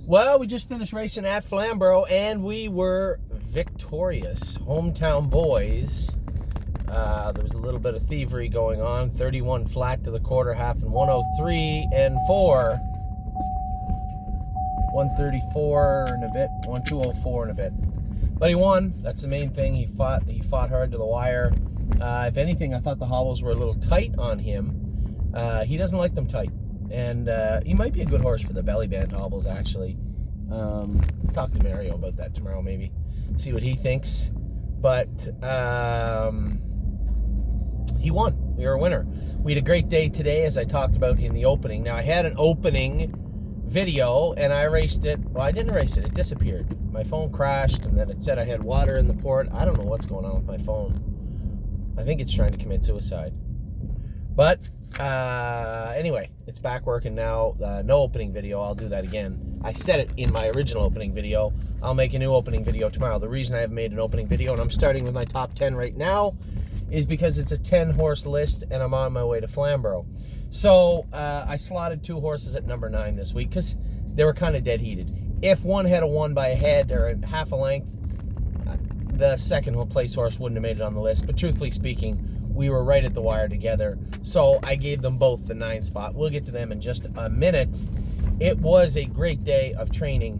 Well, we just finished racing at Flamborough, and we were victorious. Hometown boys. There was a little bit of thievery going on. 31 flat to the quarter half, and 103 and 4. 134 and a bit, 1204 and a bit. But he won. That's the main thing. He fought hard to the wire. If anything, I thought the hobbles were a little tight on him. He doesn't like them tight. And he might be a good horse for the belly band hobbles, actually. Talk to Mario about that tomorrow, maybe. See what he thinks. But he won. We were a winner. We had a great day today, as I talked about in the opening. Now, I had an opening video, and I erased it. Well, I didn't erase it. It disappeared. My phone crashed, and then it said I had water in the port. I don't know what's going on with my phone. I think it's trying to commit suicide. But anyway, it's back working now. No opening video. I'll do that again. I said it in my original opening video. I'll make a new opening video tomorrow. The reason I haven't made an opening video, and I'm starting with my top 10 right now, is because it's a 10-horse list, and I'm on my way to Flamborough. So I slotted 2 horses at number 9 this week because they were kind of dead heated. If one had won by a head or half a length, the second place horse wouldn't have made it on the list. But truthfully speaking, we were right at the wire together. So I gave them both the 9 spot. We'll get to them in just a minute. It was a great day of training.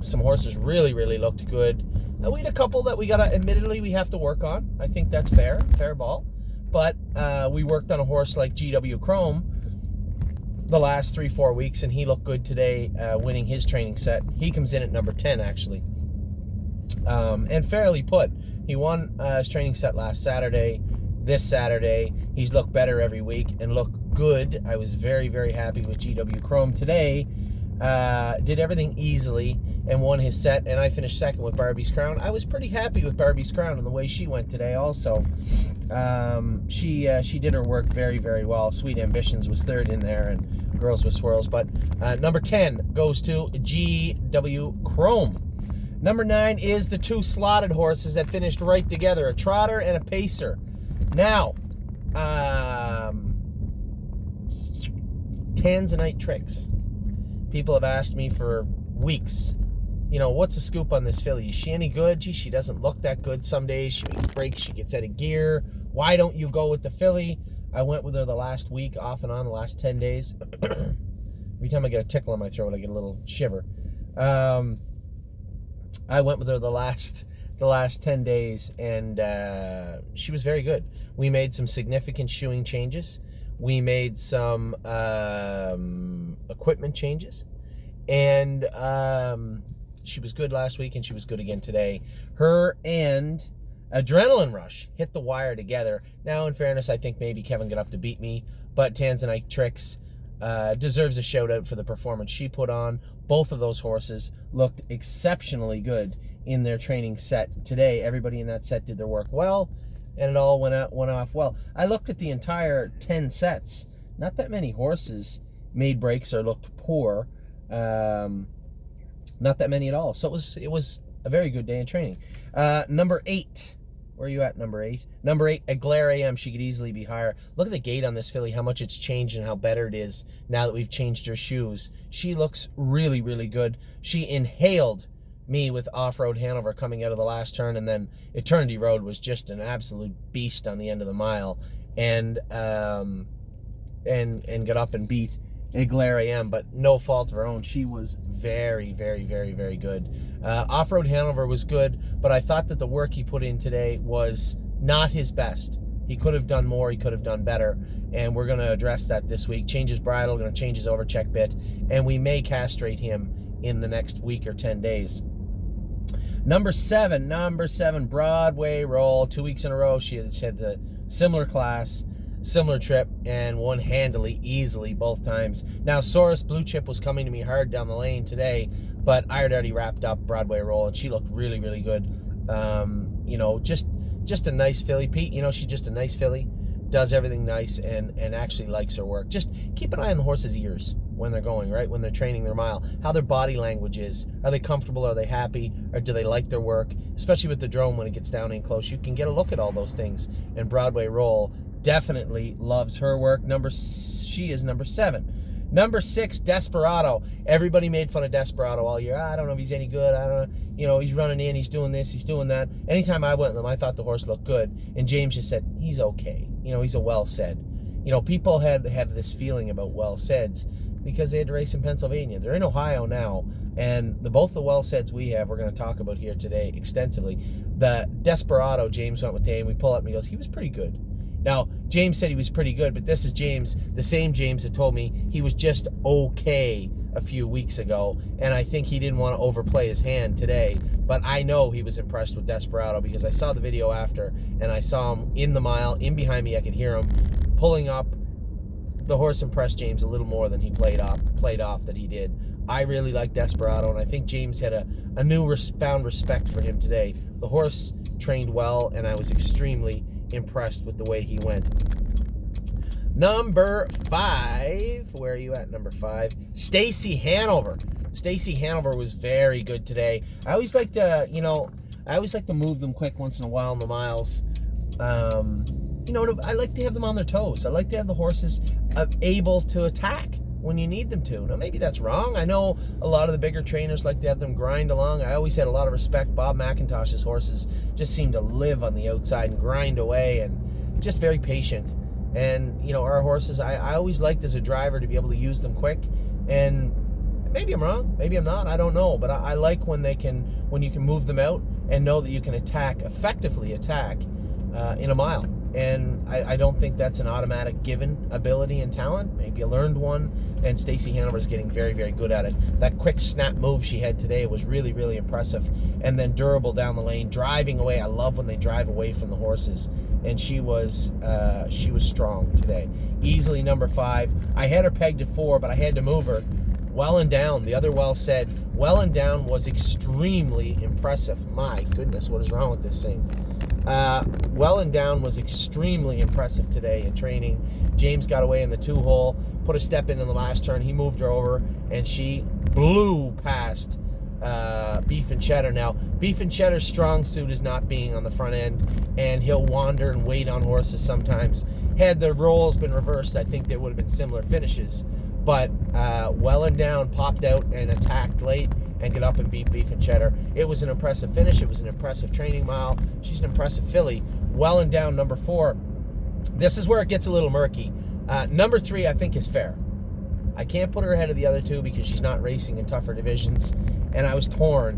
Some horses really, really looked good. We had a couple that admittedly, we have to work on. I think that's fair ball. But we worked on a horse like GW Chrome the last 3-4 weeks, and he looked good today, winning his training set. He comes in at number 10, actually. And fairly put. He won his training set last Saturday. This Saturday, he's looked better every week and looked good. I was very, very happy with GW Chrome today. Did everything easily and won his set, and I finished second with Barbie's Crown. I was pretty happy with Barbie's Crown and the way she went today also. She did her work very, very well. Sweet Ambitions was third in there, and Girls with Swirls. But number 10 goes to GW Chrome. Number 9 is the 2 slotted horses that finished right together, a trotter and a pacer. Now, Tanzanite Tricks. People have asked me for weeks, what's the scoop on this filly? Is she any good? Gee, she doesn't look that good some days. She makes breaks, she gets out of gear. Why don't you go with the filly? I went with her the last week, off and on, the last 10 days. Every time I get a tickle in my throat, I get a little shiver. I went with her the last 10 days, and she was very good. We made some significant shoeing changes. We made some equipment changes, and she was good last week, and she was good again today. Her and Adrenaline Rush hit the wire together. Now, in fairness, I think maybe Kevin got up to beat me, but Tanzanite Tricks deserves a shout out for the performance she put on. Both of those horses looked exceptionally good in their training set today. Everybody in that set did their work well, and it all went off well. I looked at the entire 10 sets. Not that many horses made breaks or looked poor. Not that many at all. So it was a very good day in training. Number 8. Where are you at, number 8? Number 8, Aglaire AM. She could easily be higher. Look at the gait on this filly, how much it's changed and how better it is now that we've changed her shoes. She looks really, really good. She inhaled me with Off-Road Hanover coming out of the last turn, and then Eternity Road was just an absolute beast on the end of the mile, and got up and beat Aglaire AM, but no fault of her own. She was very, very, very, very good. Off-Road Hanover was good, but I thought that the work he put in today was not his best. He could have done more, he could have done better, and we're going to address that this week. Change his bridle, going to change his overcheck bit, and we may castrate him in the next week or 10 days. Number 7, Broadway Roll. 2 weeks in a row, she had the similar class, similar trip, and won handily, easily, both times. Now, Saurus Blue Chip was coming to me hard down the lane today, but I had already wrapped up Broadway Roll, and she looked really, really good. Just a nice filly, Pete. She's just a nice filly, does everything nice, and actually likes her work. Just keep an eye on the horse's ears when they're going, right? When they're training their mile, how their body language is. Are they comfortable? Are they happy? Or do they like their work? Especially with the drone when it gets down in close, you can get a look at all those things. And Broadway Roll definitely loves her work. She is number 7. Number 6, Desperado. Everybody made fun of Desperado all year. I don't know if he's any good. I don't know. You know, he's running in, he's doing this, he's doing that. Anytime I went with him, I thought the horse looked good. And James just said, he's okay. You know, he's a well-said. You know, people have this feeling about well-saids because they had to race in Pennsylvania. They're in Ohio now. And both the well-saids we have, we're going to talk about here today extensively. The Desperado, James went with today, and we pull up and he goes, he was pretty good. Now, James said he was pretty good, but this is James, the same James that told me he was just okay a few weeks ago, and I think he didn't want to overplay his hand today, but I know he was impressed with Desperado because I saw the video after, and I saw him in the mile, in behind me, I could hear him pulling up. The horse impressed James a little more than he played off that he did. I really like Desperado, and I think James had a new found respect for him today. The horse trained well, and I was extremely impressed with the way he went. Number 5, where are you at, number 5? Stacy Hanover. Stacy Hanover was very good today. I always like to, move them quick once in a while in the miles. I like to have them on their toes. I like to have the horses able to attack when you need them to. Now, maybe that's wrong. I know a lot of the bigger trainers like to have them grind along. I always had a lot of respect. Bob McIntosh's horses just seem to live on the outside and grind away and just very patient. And, our horses, I always liked as a driver to be able to use them quick. And maybe I'm wrong. Maybe I'm not. I don't know. But I like when you can move them out and know that you can effectively attack in a mile. And I don't think that's an automatic given ability and talent. Maybe a learned one. And Stacy Hanover is getting very, very good at it. That quick snap move she had today was really, really impressive. And then durable down the lane, driving away. I love when they drive away from the horses. And she was strong today. Easily number 5. I had her pegged at 4, but I had to move her. Well and Down, the other well said. Well and Down was extremely impressive. My goodness, what is wrong with this thing? Well and Down was extremely impressive today in training. James got away in the 2-hole, put a step in the last turn. He moved her over, and she blew past Beef and Cheddar. Now, Beef and Cheddar's strong suit is not being on the front end, and he'll wander and wait on horses sometimes. Had the roles been reversed, I think there would have been similar finishes. But Well and Down popped out and attacked late and get up and beat Beef and Cheddar. It was an impressive finish. It was an impressive training mile. She's an impressive filly. Well and Down, number 4. This is where it gets a little murky. Number 3, I think, is fair. I can't put her ahead of the other 2 because she's not racing in tougher divisions. And I was torn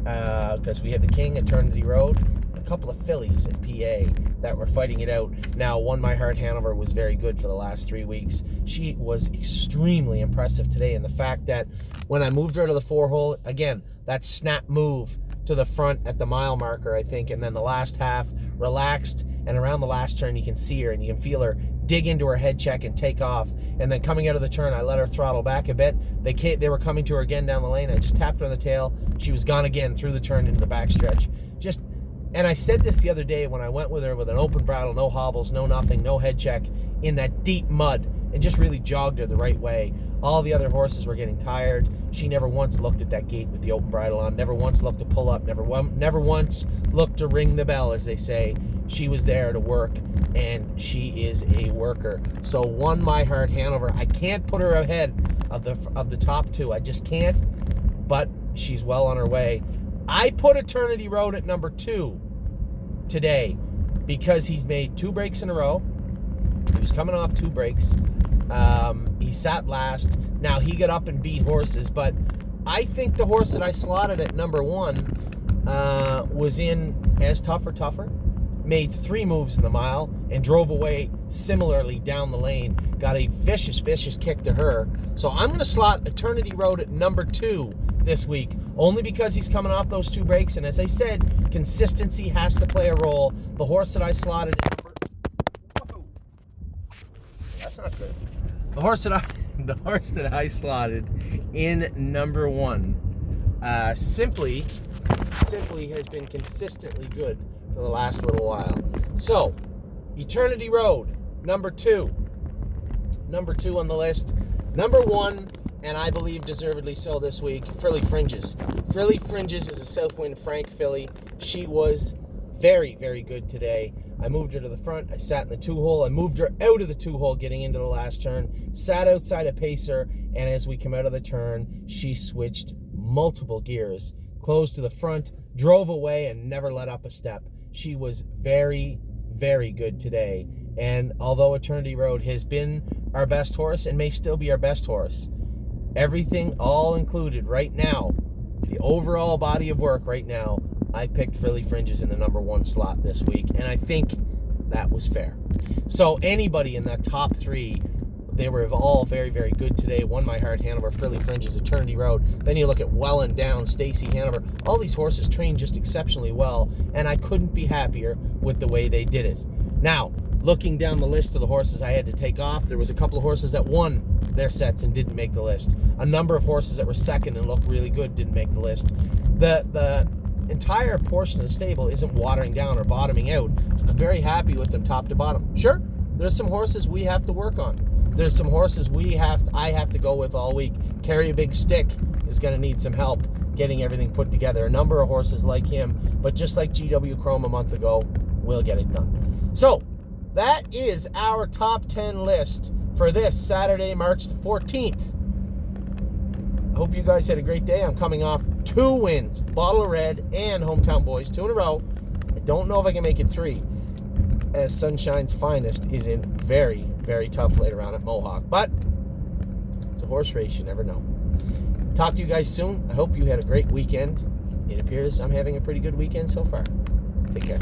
because we have the King, Eternity Road, and a couple of fillies in PA that were fighting it out. Now, One My Heart Hanover was very good for the last 3 weeks. She was extremely impressive today. And the fact that when I moved her to the 4-hole, again, that snap move to the front at the mile marker, I think, and then the last half relaxed, and around the last turn you can see her and you can feel her dig into her head check and take off. And then coming out of the turn, I let her throttle back a bit. They were coming to her again down the lane. I just tapped her on the tail. She was gone again through the turn into the backstretch. And I said this the other day when I went with her with an open bridle, no hobbles, no nothing, no head check, in that deep mud, and just really jogged her the right way. All the other horses were getting tired. She never once looked at that gate with the open bridle on, never once looked to pull up, never once looked to ring the bell, as they say. She was there to work, and she is a worker. So One My Heart Hanover, I can't put her ahead of the top 2. I just can't, but she's well on her way. I put Eternity Road at number 2 today because he's made 2 breaks in a row. He was coming off 2 breaks. He sat last. Now, he got up and beat horses, but I think the horse that I slotted at number 1 was in as tougher, made 3 moves in the mile, and drove away similarly down the lane. Got a vicious kick to her. So I'm going to slot Eternity Road at number 2 this week, only because he's coming off those 2 breaks, and as I said, consistency has to play a role. The horse that I slotted in that's not good. The horse that I slotted in number 1 simply has been consistently good for the last little while. So, Eternity Road, number 2. Number 2 on the list. Number 1, and I believe deservedly so this week, Frilly Fringes. Frilly Fringes is a Southwind Frank filly. She was very, very good today. I moved her to the front. I sat in the 2-hole. I moved her out of the 2-hole getting into the last turn, sat outside a pacer, and as we come out of the turn, she switched multiple gears, closed to the front, drove away, and never let up a step. She was very, very good today. And although Eternity Road has been our best horse and may still be our best horse, everything all included right now, the overall body of work right now, I picked Philly Fringes in the number 1 slot this week, and I think that was fair. So anybody in that top 3, they were all very, very good today. Won My Heart, Hanover, Philly Fringes, Eternity Road. Then you look at Welland Down, Stacy, Hanover. All these horses trained just exceptionally well, and I couldn't be happier with the way they did it. Now, looking down the list of the horses I had to take off, there was a couple of horses that won their sets and didn't make the list. A number of horses that were second and looked really good didn't make the list. The entire portion of the stable isn't watering down or bottoming out. I'm very happy with them top to bottom. Sure, there's some horses we have to work on. There's some horses I have to go with all week. Carry a Big Stick is going to need some help getting everything put together. A number of horses like him, but just like GW Chrome a month ago, we'll get it done. So, that is our top 10 list for this Saturday, March the 14th. I hope you guys had a great day. I'm coming off 2 wins, Bottle of Red and Hometown Boys, 2 in a row. I don't know if I can make it 3, as Sunshine's Finest is in very, very tough later on at Mohawk. But it's a horse race, you never know. Talk to you guys soon. I hope you had a great weekend. It appears I'm having a pretty good weekend so far. Take care.